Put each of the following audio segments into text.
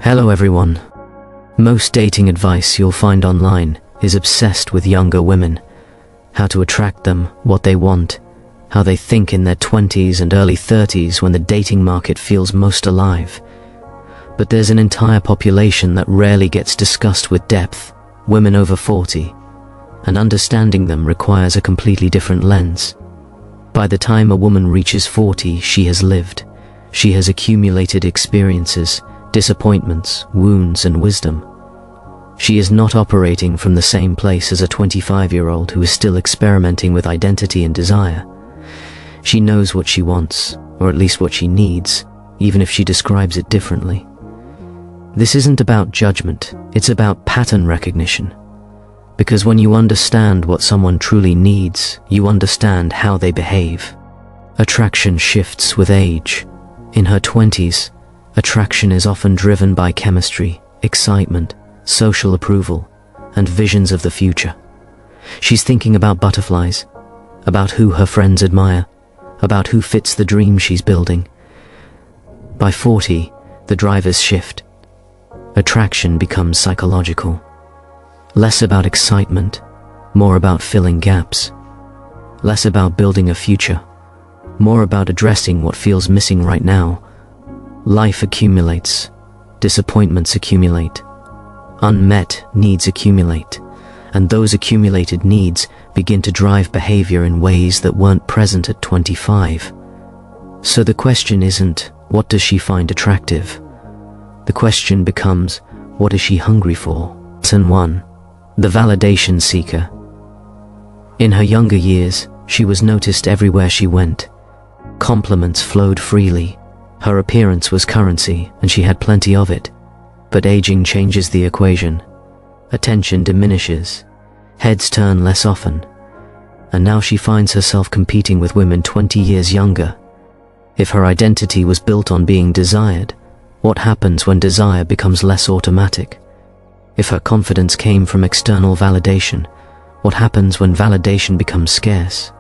Hello everyone. Most dating advice you'll find online is obsessed with younger women. How to attract them, what they want, how they think in their 20s and early 30s when the dating market feels most alive. But there's an entire population that rarely gets discussed with depth, women over 40, and understanding them requires a completely different lens. By the time a woman reaches 40, she has lived. She has accumulated experiences, disappointments, wounds, and wisdom. She is not operating from the same place as a 25-year-old who is still experimenting with identity and desire. She knows what she wants, or at least what she needs, even if she describes it differently. This isn't about judgment, it's about pattern recognition. Because when you understand what someone truly needs, you understand how they behave. Attraction shifts with age. In her 20s, attraction is often driven by chemistry, excitement, social approval, and visions of the future. She's thinking about butterflies, about who her friends admire, about who fits the dream she's building. By 40, the drivers shift. Attraction becomes psychological. Less about excitement, more about filling gaps. Less about building a future, more about addressing what feels missing right now. Life accumulates, disappointments accumulate, unmet needs accumulate, and those accumulated needs begin to drive behavior in ways that weren't present at 25. So the question isn't, what does she find attractive? The question becomes, what is she hungry for? Lesson 1. The validation seeker. In her younger years, she was noticed everywhere she went. Compliments flowed freely. Her appearance was currency, and she had plenty of it. But aging changes the equation. Attention diminishes. Heads turn less often. And now she finds herself competing with women 20 years younger. If her identity was built on being desired, what happens when desire becomes less automatic? If her confidence came from external validation, what happens when validation becomes scarce?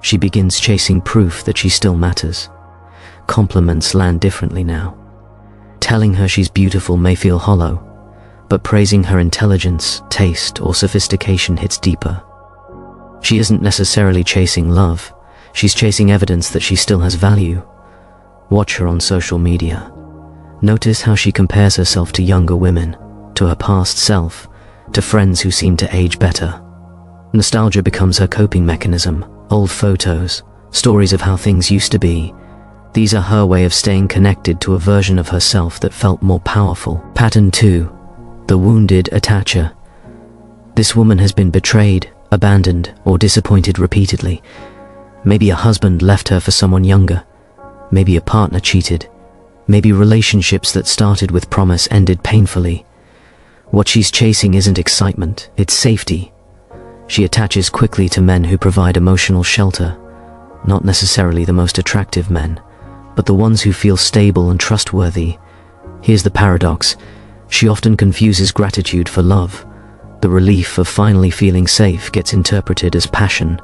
She begins chasing proof that she still matters. Compliments land differently now. Telling her she's beautiful may feel hollow, but praising her intelligence, taste, or sophistication hits deeper. She isn't necessarily chasing love, she's chasing evidence that she still has value. Watch her on social media. Notice how she compares herself to younger women, to her past self, to friends who seem to age better. Nostalgia becomes her coping mechanism. Old photos, stories of how things used to be. These are her way of staying connected to a version of herself that felt more powerful. Pattern 2. The wounded attacher. This woman has been betrayed, abandoned, or disappointed repeatedly. Maybe a husband left her for someone younger. Maybe a partner cheated. Maybe relationships that started with promise ended painfully. What she's chasing isn't excitement, it's safety. She attaches quickly to men who provide emotional shelter, not necessarily the most attractive men, but the ones who feel stable and trustworthy. Here's the paradox. She often confuses gratitude for love. The relief of finally feeling safe gets interpreted as passion,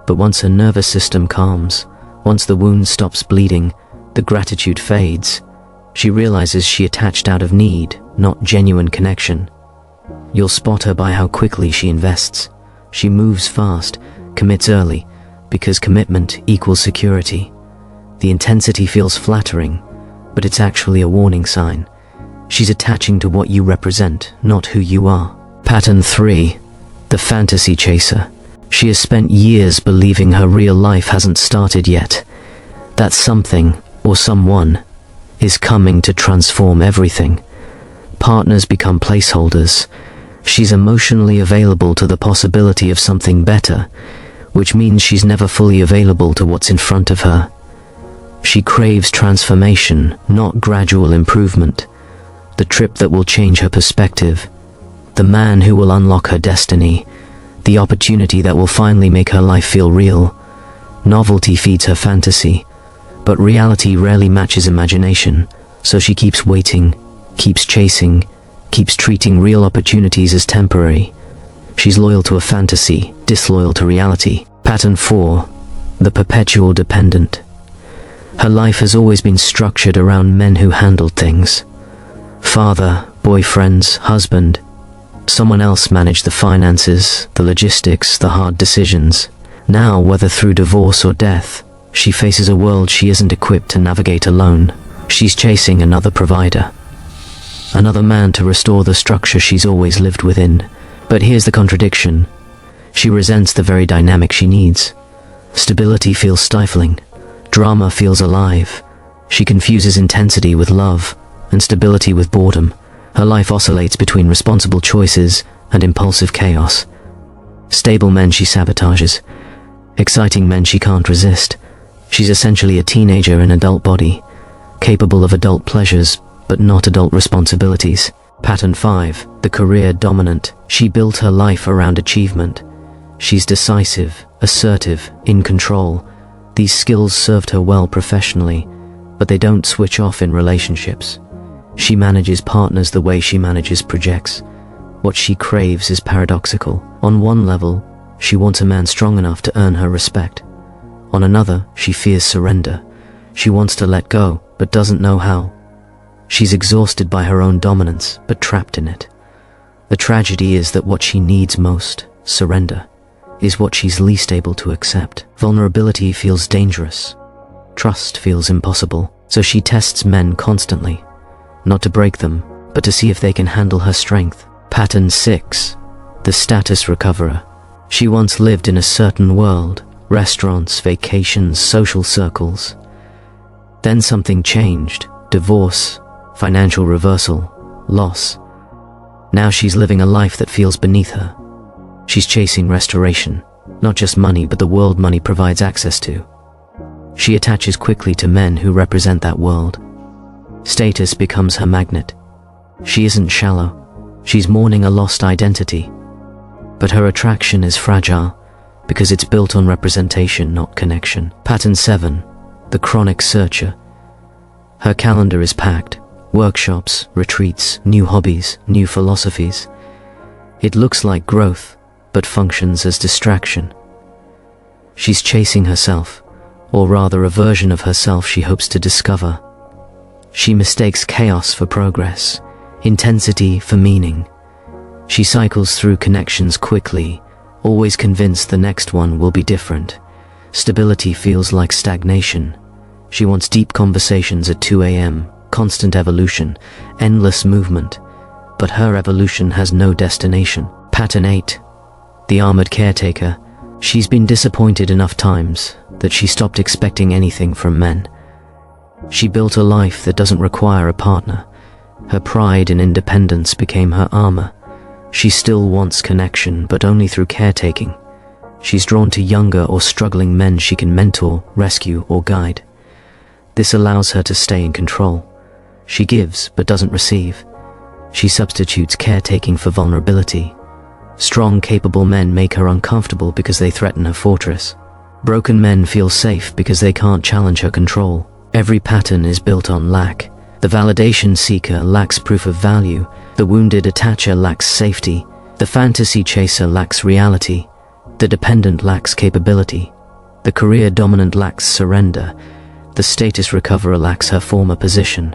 but once her nervous system calms, once the wound stops bleeding, the gratitude fades. She realizes she attached out of need, not genuine connection. You'll spot her by how quickly she invests. She moves fast, commits early, because commitment equals security. The intensity feels flattering, but it's actually a warning sign. She's attaching to what you represent, not who you are. Pattern 3. The fantasy chaser. She has spent years believing her real life hasn't started yet. That something, or someone, is coming to transform everything. Partners become placeholders. She's emotionally available to the possibility of something better, which means she's never fully available to what's in front of her. She craves transformation, not gradual improvement. The trip that will change her perspective. The man who will unlock her destiny. The opportunity that will finally make her life feel real. Novelty feeds her fantasy, but reality rarely matches imagination, so she keeps waiting, keeps chasing, keeps treating real opportunities as temporary. She's loyal to a fantasy, disloyal to reality. Pattern 4. The perpetual dependent. Her life has always been structured around men who handled things. Father, boyfriends, husband. Someone else managed the finances, the logistics, the hard decisions. Now, whether through divorce or death, she faces a world she isn't equipped to navigate alone. She's chasing another provider, another man to restore the structure she's always lived within. But here's the contradiction. She resents the very dynamic she needs. Stability feels stifling. Drama feels alive. She confuses intensity with love, and stability with boredom. Her life oscillates between responsible choices and impulsive chaos. Stable men she sabotages. Exciting men she can't resist. She's essentially a teenager in an adult body, capable of adult pleasures, but not adult responsibilities. Pattern 5. The career dominant. She built her life around achievement. She's decisive, assertive, in control. These skills served her well professionally, but they don't switch off in relationships. She manages partners the way she manages projects. What she craves is paradoxical. On one level, she wants a man strong enough to earn her respect. On another, she fears surrender. She wants to let go, but doesn't know how. She's exhausted by her own dominance, but trapped in it. The tragedy is that what she needs most, surrender, is what she's least able to accept. Vulnerability feels dangerous. Trust feels impossible. So she tests men constantly, not to break them, but to see if they can handle her strength. Pattern 6. The status recoverer. She once lived in a certain world, restaurants, vacations, social circles. Then something changed. Divorce, financial reversal, loss. Now she's living a life that feels beneath her. She's chasing restoration, not just money, but the world money provides access to. She attaches quickly to men who represent that world. Status becomes her magnet. She isn't shallow. She's mourning a lost identity. But her attraction is fragile because it's built on representation, not connection. Pattern 7. The chronic searcher. Her calendar is packed. Workshops, retreats, new hobbies, new philosophies. It looks like growth, but functions as distraction. She's chasing herself, or rather a version of herself she hopes to discover. She mistakes chaos for progress, intensity for meaning. She cycles through connections quickly, always convinced the next one will be different. Stability feels like stagnation. She wants deep conversations at 2 a.m., constant evolution, endless movement. But her evolution has no destination. Pattern 8. The armored caretaker. She's been disappointed enough times that she stopped expecting anything from men. She built a life that doesn't require a partner. Her pride and independence became her armor. She still wants connection, but only through caretaking. She's drawn to younger or struggling men she can mentor, rescue, or guide. This allows her to stay in control. She gives, but doesn't receive. She substitutes caretaking for vulnerability. Strong, capable men make her uncomfortable because they threaten her fortress. Broken men feel safe because they can't challenge her control. Every pattern is built on lack. The validation seeker lacks proof of value. The wounded attacher lacks safety. The fantasy chaser lacks reality. The dependent lacks capability. The career dominant lacks surrender. The status recoverer lacks her former position.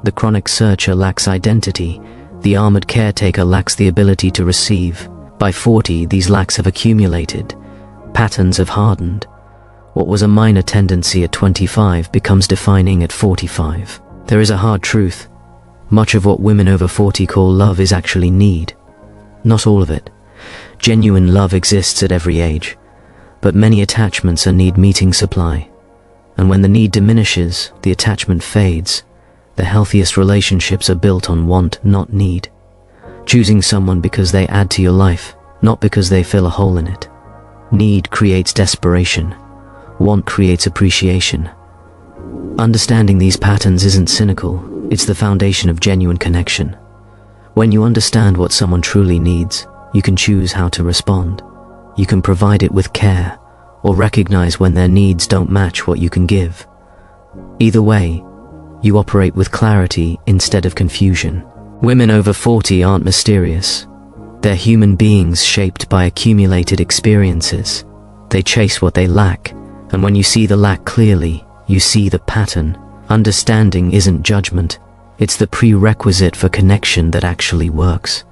The chronic searcher lacks identity. The armored caretaker lacks the ability to receive. By 40, these lacks have accumulated. Patterns have hardened. What was a minor tendency at 25 becomes defining at 45. There is a hard truth. Much of what women over 40 call love is actually need. Not all of it. Genuine love exists at every age, but many attachments are need-meeting supply. And when the need diminishes, the attachment fades. The healthiest relationships are built on want, not need. Choosing someone because they add to your life, not because they fill a hole in it. Need creates desperation. Want creates appreciation. Understanding these patterns isn't cynical, it's the foundation of genuine connection. When you understand what someone truly needs, you can choose how to respond. You can provide it with care, or recognize when their needs don't match what you can give. Either way, you operate with clarity instead of confusion. Women over 40 aren't mysterious. They're human beings shaped by accumulated experiences. They chase what they lack, and when you see the lack clearly, you see the pattern. Understanding isn't judgment, It's the prerequisite for connection that actually works.